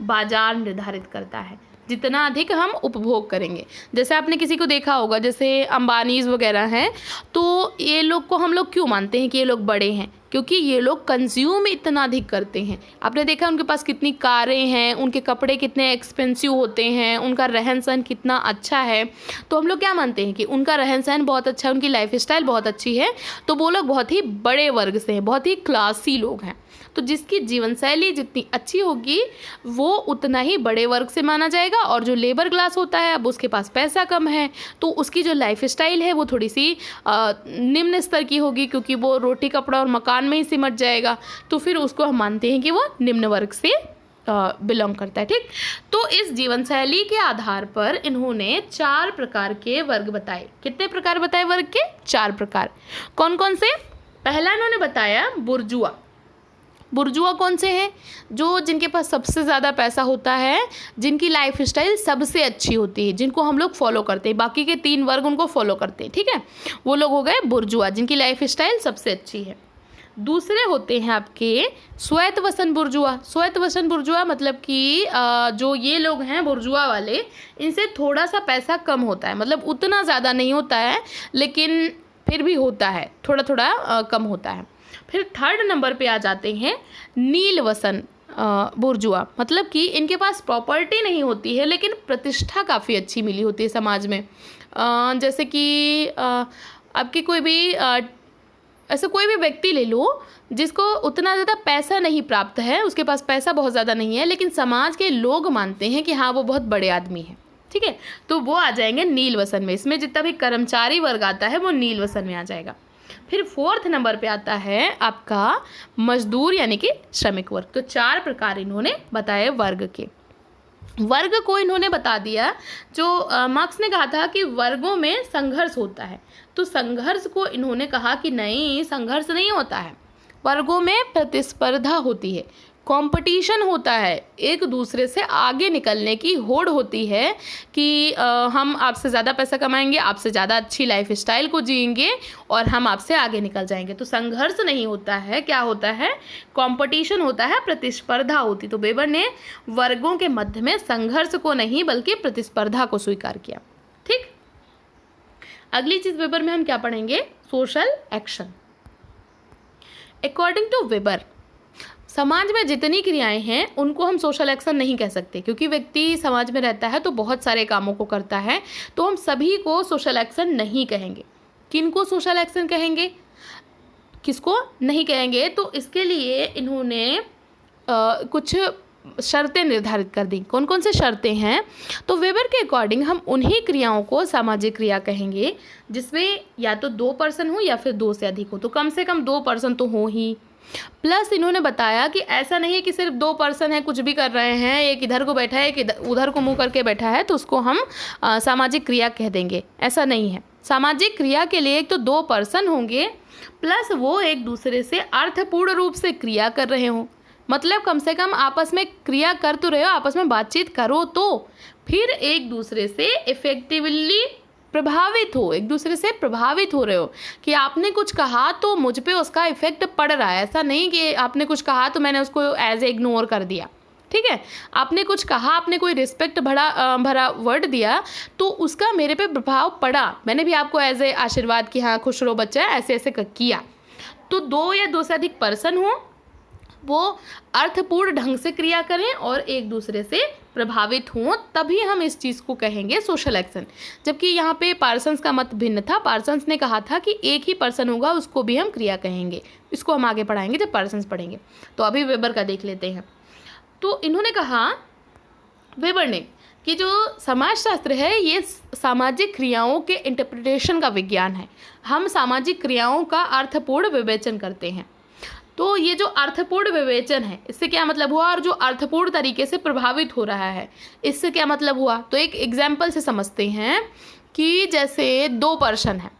Speaker 1: बाजार निर्धारित करता है, जितना अधिक हम उपभोग करेंगे। जैसे आपने किसी को देखा होगा, जैसे अंबानीज वगैरह हैं, तो ये लोग को हम लोग क्यों मानते हैं कि ये लोग बड़े हैं? क्योंकि ये लोग कंज्यूम इतना अधिक करते हैं। आपने देखा उनके पास कितनी कारें हैं, उनके कपड़े कितने एक्सपेंसिव होते हैं, उनका रहन सहन कितना अच्छा है। तो हम लोग क्या मानते हैं कि उनका रहन सहन बहुत अच्छा है, उनकी लाइफ स्टाइल बहुत अच्छी है, तो वो लोग बहुत ही बड़े वर्ग से हैं, बहुत ही क्लासी लोग हैं। तो जिसकी जीवन शैली जितनी अच्छी होगी वो उतना ही बड़े वर्ग से माना जाएगा। और जो लेबर क्लास होता है, अब उसके पास पैसा कम है, तो उसकी जो लाइफ स्टाइल है वो थोड़ी सी निम्न स्तर की होगी, क्योंकि वो रोटी कपड़ा और मकान में ही सिमट जाएगा। तो फिर उसको हम मानते हैं कि वो निम्न वर्ग से बिलोंग करता है। ठीक, तो इस जीवन शैली के आधार पर इन्होंने 4 प्रकार के वर्ग बताए। कितने प्रकार बताए वर्ग के? 4 प्रकार। कौन कौन से? पहला इन्होंने बताया बुर्जुआ। बुर्जुआ कौन से हैं? जो जिनके पास सबसे ज़्यादा पैसा होता है, जिनकी लाइफ स्टाइल सबसे अच्छी होती है, जिनको हम लोग फॉलो करते हैं। बाकी के 3 वर्ग उनको फॉलो करते हैं। ठीक है, वो लोग हो गए बुर्जुआ, जिनकी लाइफ स्टाइल सबसे अच्छी है। दूसरे होते हैं आपके स्वायत्तवसन बुर्जुआ। स्वायत्तवसन बुर्जुआ मतलब कि जो ये लोग हैं बुर्जुआ वाले, इनसे थोड़ा सा पैसा कम होता है, मतलब उतना ज़्यादा नहीं होता है, लेकिन फिर भी होता है, थोड़ा थोड़ा कम होता है। फिर 3rd नंबर पे आ जाते हैं नीलवसन बुर्जुआ। मतलब कि इनके पास प्रॉपर्टी नहीं होती है, लेकिन प्रतिष्ठा काफ़ी अच्छी मिली होती है समाज में। जैसे कि आपकी कोई भी ऐसा कोई भी व्यक्ति ले लो जिसको उतना ज़्यादा पैसा नहीं प्राप्त है, उसके पास पैसा बहुत ज़्यादा नहीं है, लेकिन समाज के लोग मानते हैं कि हाँ वो बहुत बड़े आदमी हैं। ठीक है, तो वो आ जाएंगे नीलवसन में। इसमें जितना भी कर्मचारी वर्ग आता है वो नीलवसन में आ जाएगा। फिर 4th नंबर पे आता है आपका मजदूर यानी कि श्रमिक वर्ग। तो 4 प्रकार इन्होंने बताए वर्ग के। वर्ग को इन्होंने बता दिया, जो मार्क्स ने कहा था कि वर्गों में संघर्ष होता है, तो संघर्ष को इन्होंने कहा कि नहीं, संघर्ष नहीं होता है, वर्गों में प्रतिस्पर्धा होती है, कंपटीशन होता है, एक दूसरे से आगे निकलने की होड़ होती है कि हम आपसे ज़्यादा पैसा कमाएंगे, आपसे ज़्यादा अच्छी लाइफ स्टाइल को जिएंगे और हम आपसे आगे निकल जाएंगे। तो संघर्ष नहीं होता है, क्या होता है? कंपटीशन होता है, प्रतिस्पर्धा होती। तो वेबर ने वर्गों के मध्य में संघर्ष को नहीं बल्कि प्रतिस्पर्धा को स्वीकार किया। ठीक, अगली चीज़ वेबर में हम क्या पढ़ेंगे? Social action. According to Weber, समाज में जितनी क्रियाएं हैं उनको हम सोशल एक्शन नहीं कह सकते, क्योंकि व्यक्ति समाज में रहता है तो बहुत सारे कामों को करता है, तो हम सभी को सोशल एक्शन नहीं कहेंगे। किनको सोशल एक्शन कहेंगे, किसको नहीं कहेंगे? तो इसके लिए इन्होंने कुछ शर्तें निर्धारित कर दी। कौन कौन से शर्तें हैं? तो वेबर के अकॉर्डिंग हम उन्हीं क्रियाओं को सामाजिक क्रिया कहेंगे जिसमें या तो 2 पर्सन हो या फिर 2 से अधिक हो। तो कम से कम 2 पर्सन तो हो ही। प्लस इन्होंने बताया कि ऐसा नहीं है कि सिर्फ 2 पर्सन है, कुछ भी कर रहे हैं, एक इधर को बैठा है, एक उधर को मुंह करके बैठा है, तो उसको हम सामाजिक क्रिया कह देंगे। ऐसा नहीं है। सामाजिक क्रिया के लिए एक तो 2 पर्सन होंगे, प्लस वो एक दूसरे से अर्थपूर्ण रूप से क्रिया कर रहे हों। मतलब कम से कम आपस में क्रिया कर तो रहे हो, आपस में बातचीत करो, तो फिर एक दूसरे से इफेक्टिवली प्रभावित हो, एक दूसरे से प्रभावित हो रहे हो कि आपने कुछ कहा तो मुझ पे उसका इफेक्ट पड़ रहा है। ऐसा नहीं कि आपने कुछ कहा तो मैंने उसको एज ए इग्नोर कर दिया। ठीक है, आपने कुछ कहा, आपने कोई रिस्पेक्ट भरा वर्ड दिया तो उसका मेरे पे प्रभाव पड़ा, मैंने भी आपको एज ए आशीर्वाद कि हाँ खुश रहो बच्चा, ऐसे ऐसे किया। तो 2 या 2 से अधिक पर्सन हो, वो अर्थपूर्ण ढंग से क्रिया करें और एक दूसरे से प्रभावित हों, तभी हम इस चीज़ को कहेंगे सोशल एक्शन। जबकि यहाँ पे पार्सन्स का मत भिन्न था। पार्सन्स ने कहा था कि एक ही पर्सन होगा उसको भी हम क्रिया कहेंगे। इसको हम आगे पढ़ाएंगे जब पार्सन्स पढ़ेंगे। तो अभी वेबर का देख लेते हैं। तो इन्होंने कहा, वेबर ने, कि जो समाजशास्त्र है ये सामाजिक क्रियाओं के इंटरप्रिटेशन का विज्ञान है। हम सामाजिक क्रियाओं का अर्थपूर्ण विवेचन करते हैं। तो ये जो अर्थपूर्ण विवेचन है, इससे क्या मतलब हुआ, और जो अर्थपूर्ण तरीके से प्रभावित हो रहा है, इससे क्या मतलब हुआ। तो एक एग्जाम्पल से समझते हैं कि जैसे 2 पर्सन हैं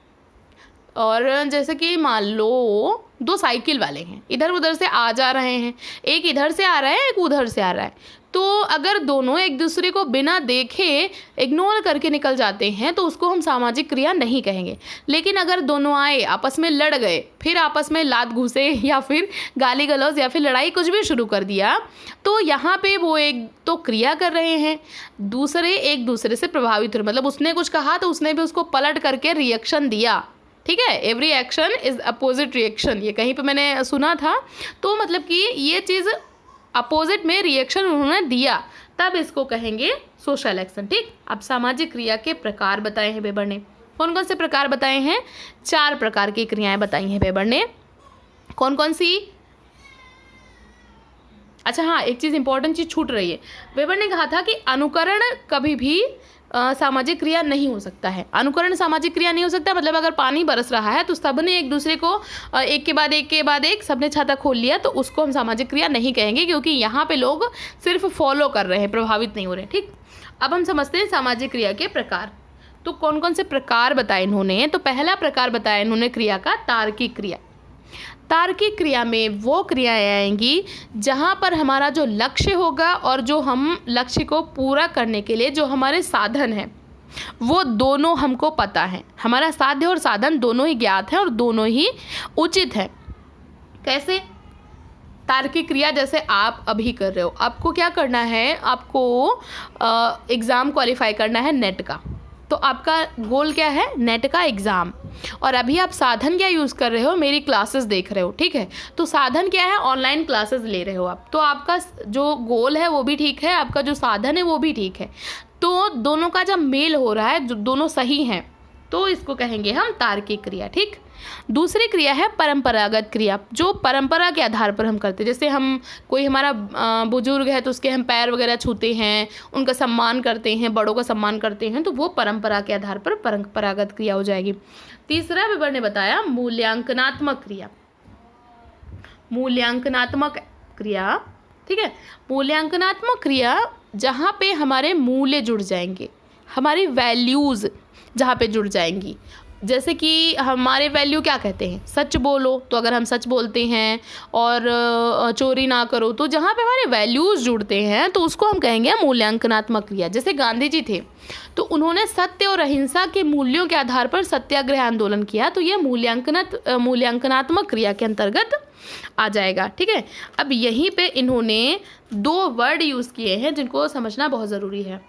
Speaker 1: और जैसे कि मान लो 2 साइकिल वाले हैं, इधर उधर से आ जा रहे हैं, एक इधर से आ रहा है, एक उधर से आ रहा है। तो अगर दोनों एक दूसरे को बिना देखे इग्नोर करके निकल जाते हैं तो उसको हम सामाजिक क्रिया नहीं कहेंगे। लेकिन अगर दोनों आए, आपस में लड़ गए, फिर आपस में लात घूसे या फिर गाली गलौज या फिर लड़ाई कुछ भी शुरू कर दिया, तो यहाँ पे वो एक तो क्रिया कर रहे हैं, दूसरे एक दूसरे से प्रभावित हो, मतलब उसने कुछ कहा तो उसने भी उसको पलट करके रिएक्शन दिया। ठीक है, every action is opposite reaction, ये कहीं पे मैंने सुना था। तो मतलब कि ये चीज़ अपोजिट में रिएक्शन उन्होंने दिया, तब इसको कहेंगे सोशल एक्शन। ठीक, अब सामाजिक क्रिया के प्रकार बताए हैं वेबर ने। कौन कौन से प्रकार बताए हैं? 4 प्रकार की क्रियाएं बताई हैं वेबर ने। कौन कौन सी? अच्छा हाँ, एक चीज़ इंपॉर्टेंट चीज़ छूट रही है। वेबर ने कहा था कि अनुकरण कभी भी सामाजिक क्रिया नहीं हो सकता है। अनुकरण सामाजिक क्रिया नहीं हो सकता, मतलब अगर पानी बरस रहा है तो सबने एक दूसरे को एक के बाद एक सबने छाता खोल लिया तो उसको हम सामाजिक क्रिया नहीं कहेंगे, क्योंकि यहाँ पे लोग सिर्फ फॉलो कर रहे हैं, प्रभावित नहीं हो रहे। ठीक, अब हम समझते हैं सामाजिक क्रिया के प्रकार। तो कौन कौन से प्रकार बताए इन्होंने? तो पहला प्रकार बताया इन्होंने क्रिया का तार्किक क्रिया। तार्किक क्रिया में वो क्रियाएं आएंगी जहाँ पर हमारा जो लक्ष्य होगा और जो हम लक्ष्य को पूरा करने के लिए जो हमारे साधन हैं वो दोनों हमको पता है। हमारा साध्य और साधन दोनों ही ज्ञात हैं और दोनों ही उचित हैं। कैसे? तार्किक क्रिया जैसे आप अभी कर रहे हो, आपको क्या करना है? आपको एग्ज़ाम क्वालिफाई करना है नेट का, तो आपका गोल क्या है? नेट का एग्ज़ाम। और अभी आप साधन क्या यूज़ कर रहे हो? मेरी क्लासेस देख रहे हो। ठीक है, तो साधन क्या है? ऑनलाइन क्लासेस ले रहे हो आप। तो आपका जो गोल है वो भी ठीक है, आपका जो साधन है वो भी ठीक है। तो दोनों का जब मेल हो रहा है, जो दोनों सही हैं, तो इसको कहेंगे हम तार्किक क्रिया। ठीक, दूसरी क्रिया है परंपरागत क्रिया, जो परंपरा के आधार पर हम करते हैं। जैसे हम कोई हमारा बुजुर्ग है तो उसके हम पैर वगैरह छूते हैं, उनका सम्मान करते हैं, बड़ों का सम्मान करते हैं, तो वो परंपरा के आधार पर परंपरागत क्रिया हो जाएगी। तीसरा वेबर ने बताया मूल्यांकनात्मक क्रिया। मूल्यांकनात्मक क्रिया, ठीक है, मूल्यांकनात्मक क्रिया जहाँ पे हमारे मूल्य जुड़ जाएंगे, हमारी वैल्यूज़ जहाँ पे जुड़ जाएंगी। जैसे कि हमारे वैल्यू क्या कहते हैं? सच बोलो, तो अगर हम सच बोलते हैं, और चोरी ना करो, तो जहाँ पे हमारे वैल्यूज़ जुड़ते हैं तो उसको हम कहेंगे मूल्यांकनात्मक क्रिया। जैसे गांधी जी थे तो उन्होंने सत्य और अहिंसा के मूल्यों के आधार पर सत्याग्रह आंदोलन किया, तो ये मूल्यांकनात्मक क्रिया के अंतर्गत आ जाएगा। ठीक है, अब यहीं पे इन्होंने 2 वर्ड यूज़ किए हैं जिनको समझना बहुत ज़रूरी है।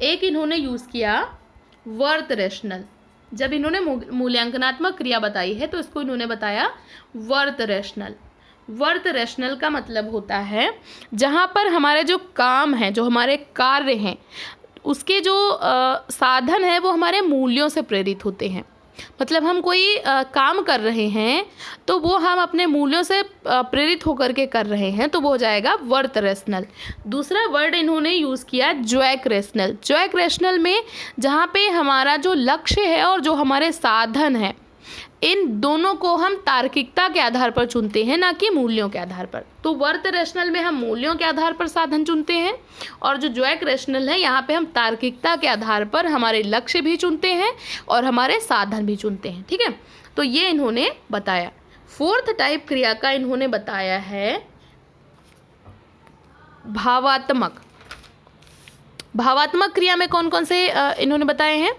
Speaker 1: एक इन्होंने यूज़ किया वर्थ रेशनल। जब इन्होंने मूल्यांकनात्मक क्रिया बताई है तो इसको इन्होंने बताया वर्थ रेशनल। वर्थ रेशनल का मतलब होता है जहाँ पर हमारे जो काम हैं, जो हमारे कार्य हैं, उसके जो साधन है वो हमारे मूल्यों से प्रेरित होते हैं। मतलब हम कोई काम कर रहे हैं तो वो हम अपने मूल्यों से प्रेरित होकर के कर रहे हैं, तो वो हो जाएगा वर्थ रेशनल। दूसरा वर्ड इन्होंने यूज़ किया ज्वैक रेशनल। ज्वैक रेशनल में जहाँ पे हमारा जो लक्ष्य है और जो हमारे साधन है, इन दोनों को हम तार्किकता के आधार पर चुनते हैं, ना कि मूल्यों के आधार पर। तो वर्थ रेशनल में हम मूल्यों के आधार पर साधन चुनते हैं, और जो ज्वैक रेशनल है यहाँ पे हम तार्किकता के आधार पर हमारे लक्ष्य भी चुनते हैं और हमारे साधन भी चुनते हैं। ठीक है, तो ये इन्होंने बताया। 4th टाइप क्रिया का इन्होंने बताया है भावात्मक। भावात्मक क्रिया में कौन कौन से इन्होंने बताए हैं?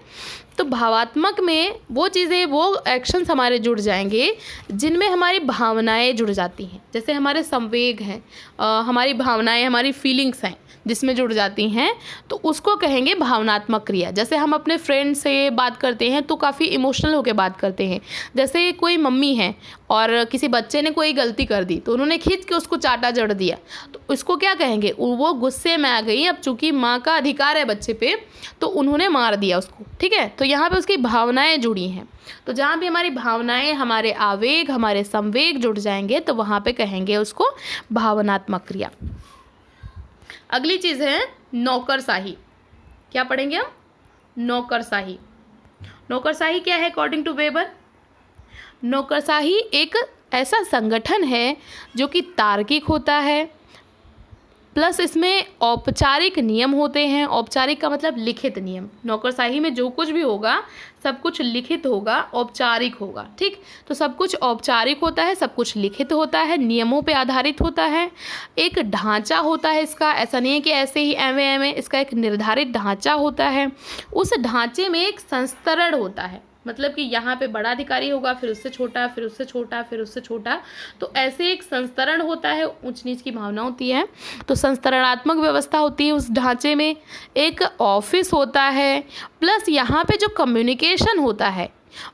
Speaker 1: तो भावात्मक में वो चीज़ें, वो एक्शंस हमारे जुड़ जाएंगे जिनमें हमारी भावनाएं जुड़ जाती हैं। जैसे हमारे संवेग हैं, हमारी भावनाएं, हमारी फीलिंग्स हैं जिसमें जुड़ जाती हैं, तो उसको कहेंगे भावनात्मक क्रिया। जैसे हम अपने फ्रेंड से बात करते हैं तो काफ़ी इमोशनल होकर बात करते हैं। जैसे कोई मम्मी है और किसी बच्चे ने कोई गलती कर दी तो उन्होंने खींच के उसको चाटा जड़ दिया, तो इसको क्या कहेंगे? वो गुस्से में आ गई, अब चूंकि माँ का अधिकार है बच्चे पे तो उन्होंने मार दिया उसको। ठीक है, तो यहाँ पे उसकी भावनाएं जुड़ी हैं। तो जहाँ भी हमारी भावनाएं, हमारे आवेग, हमारे संवेग जुड़ जाएंगे तो वहाँ पे कहेंगे उसको भावनात्मक क्रिया। अगली चीज़ है नौकरशाही। क्या पढ़ेंगे हम? नौकरशाही। नौकरशाही क्या है अकॉर्डिंग टू वेबर? नौकरशाही एक ऐसा संगठन है जो कि तार्किक होता है, प्लस इसमें औपचारिक नियम होते हैं। औपचारिक का मतलब लिखित नियम। नौकरशाही में जो कुछ भी होगा सब कुछ लिखित होगा, औपचारिक होगा। ठीक, तो सब कुछ औपचारिक होता है, सब कुछ लिखित होता है, नियमों पे आधारित होता है। एक ढांचा होता है इसका, ऐसा नहीं है कि ऐसे ही एवं इसका एक निर्धारित ढांचा होता है। उस ढांचे में एक संस्तरण होता है, मतलब कि यहाँ पे बड़ा अधिकारी होगा, फिर उससे छोटा, फिर उससे छोटा, फिर उससे छोटा, तो ऐसे एक संस्तरण होता है। ऊंच नीच की भावना होती है, तो संस्तरणात्मक व्यवस्था होती है उस ढांचे में। एक ऑफिस होता है, प्लस यहाँ पे जो कम्युनिकेशन होता है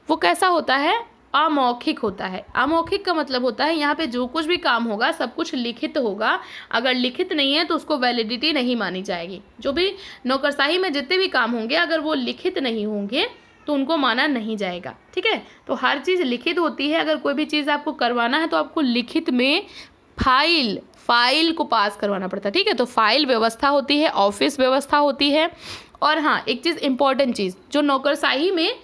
Speaker 1: वो कैसा होता है, अमौखिक होता है। अमौखिक का मतलब होता है यहाँ पे जो कुछ भी काम होगा सब कुछ लिखित होगा। अगर लिखित नहीं है तो उसको वैलिडिटी नहीं मानी जाएगी। जो भी नौकरशाही में जितने भी काम होंगे अगर वो लिखित नहीं होंगे तो उनको माना नहीं जाएगा। ठीक है, तो हर चीज़ लिखित होती है। अगर कोई भी चीज़ आपको करवाना है तो आपको लिखित में फाइल को पास करवाना पड़ता है। ठीक है, तो फाइल व्यवस्था होती है, ऑफिस व्यवस्था होती है। और हाँ, एक चीज़ इम्पॉर्टेंट चीज़, जो नौकरशाही में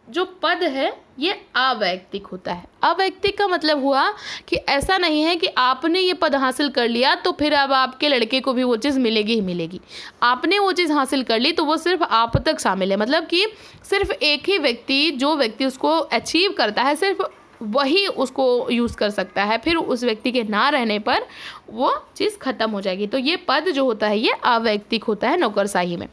Speaker 1: जो पद है ये अवैयक्तिक होता है। अवैयक्तिक का मतलब हुआ कि ऐसा नहीं है कि आपने ये पद हासिल कर लिया तो फिर अब आपके लड़के को भी वो चीज़ मिलेगी ही मिलेगी। आपने वो चीज़ हासिल कर ली तो वो सिर्फ आप तक शामिल है, मतलब कि सिर्फ एक ही व्यक्ति, जो व्यक्ति उसको अचीव करता है सिर्फ वही उसको यूज़ कर सकता है। फिर उस व्यक्ति के ना रहने पर वो चीज़ ख़त्म हो जाएगी। तो ये पद जो होता है ये अवैयक्तिक होता है नौकरशाही में।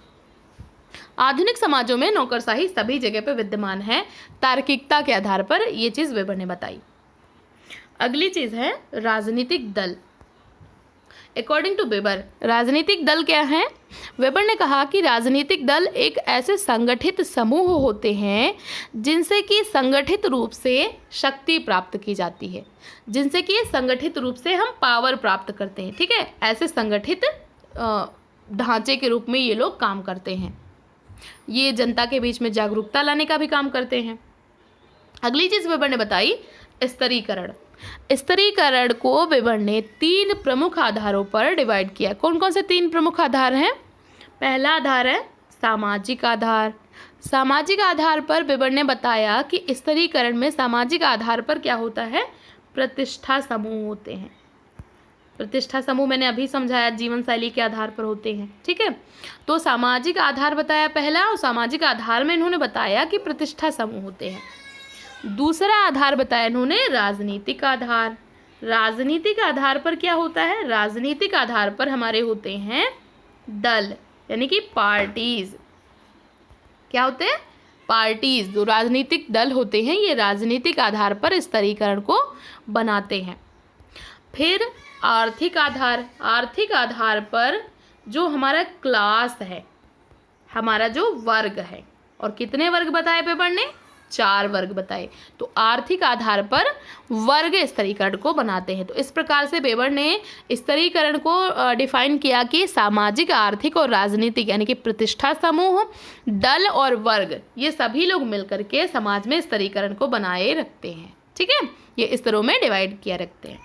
Speaker 1: आधुनिक समाजों में नौकरशाही सभी जगह पर विद्यमान है। तार्किकता के आधार पर ये चीज़ वेबर ने बताई। अगली चीज़ है राजनीतिक दल। अकॉर्डिंग टू वेबर, राजनीतिक दल क्या है? वेबर ने कहा कि राजनीतिक दल एक ऐसे संगठित समूह होते हैं जिनसे कि संगठित रूप से शक्ति प्राप्त की जाती है, जिनसे कि संगठित रूप से हम पावर प्राप्त करते हैं। ठीक है, ऐसे संगठित ढांचे के रूप में ये लोग काम करते हैं। ये जनता के बीच में जागरूकता लाने का भी काम करते हैं। अगली चीज़ वेबर ने बताई स्तरीकरण। स्तरीकरण को वेबर ने 3 प्रमुख आधारों पर डिवाइड किया। कौन कौन से 3 प्रमुख आधार हैं? पहला आधार है सामाजिक आधार। सामाजिक आधार पर वेबर ने बताया कि स्तरीकरण में सामाजिक आधार पर क्या होता है, प्रतिष्ठा समूह होते हैं। प्रतिष्ठा समूह मैंने अभी समझाया, जीवन शैली के आधार पर होते हैं। ठीक है, तो सामाजिक आधार बताया पहला, और सामाजिक आधार में इन्होंने बताया कि प्रतिष्ठा समूह होते हैं। दूसरा आधार बताया इन्होंने राजनीतिक आधार। राजनीतिक आधार पर क्या होता है? राजनीतिक आधार पर हमारे होते हैं दल, यानी कि पार्टीज। क्या होते हैं? पार्टीज। जो राजनीतिक दल होते हैं ये राजनीतिक आधार पर स्तरीकरण को बनाते हैं। फिर आर्थिक आधार। आर्थिक आधार पर जो हमारा क्लास है, हमारा जो वर्ग है, और कितने वर्ग बताए पेपर ने? 4 वर्ग बताए। तो आर्थिक आधार पर वर्ग स्तरीकरण को बनाते हैं। तो इस प्रकार से वेबर ने स्तरीकरण को डिफाइन किया कि सामाजिक, आर्थिक और राजनीतिक, यानी कि प्रतिष्ठा समूह, दल और वर्ग, ये सभी लोग मिलकर के समाज में स्तरीकरण को बनाए रखते हैं। ठीक है, ये स्तरों में डिवाइड किया रखते हैं।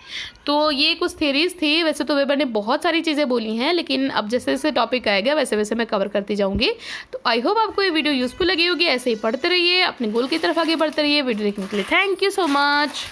Speaker 1: तो ये कुछ थ्योरीज थी। वैसे तो वेबर ने बहुत सारी चीज़ें बोली हैं, लेकिन अब जैसे जैसे टॉपिक आएगा वैसे वैसे मैं कवर करती जाऊंगी। तो आई होप आपको ये वीडियो यूजफुल लगी होगी। ऐसे ही पढ़ते रहिए, अपने गोल की तरफ आगे बढ़ते रहिए। वीडियो देखने के लिए थैंक यू सो मच।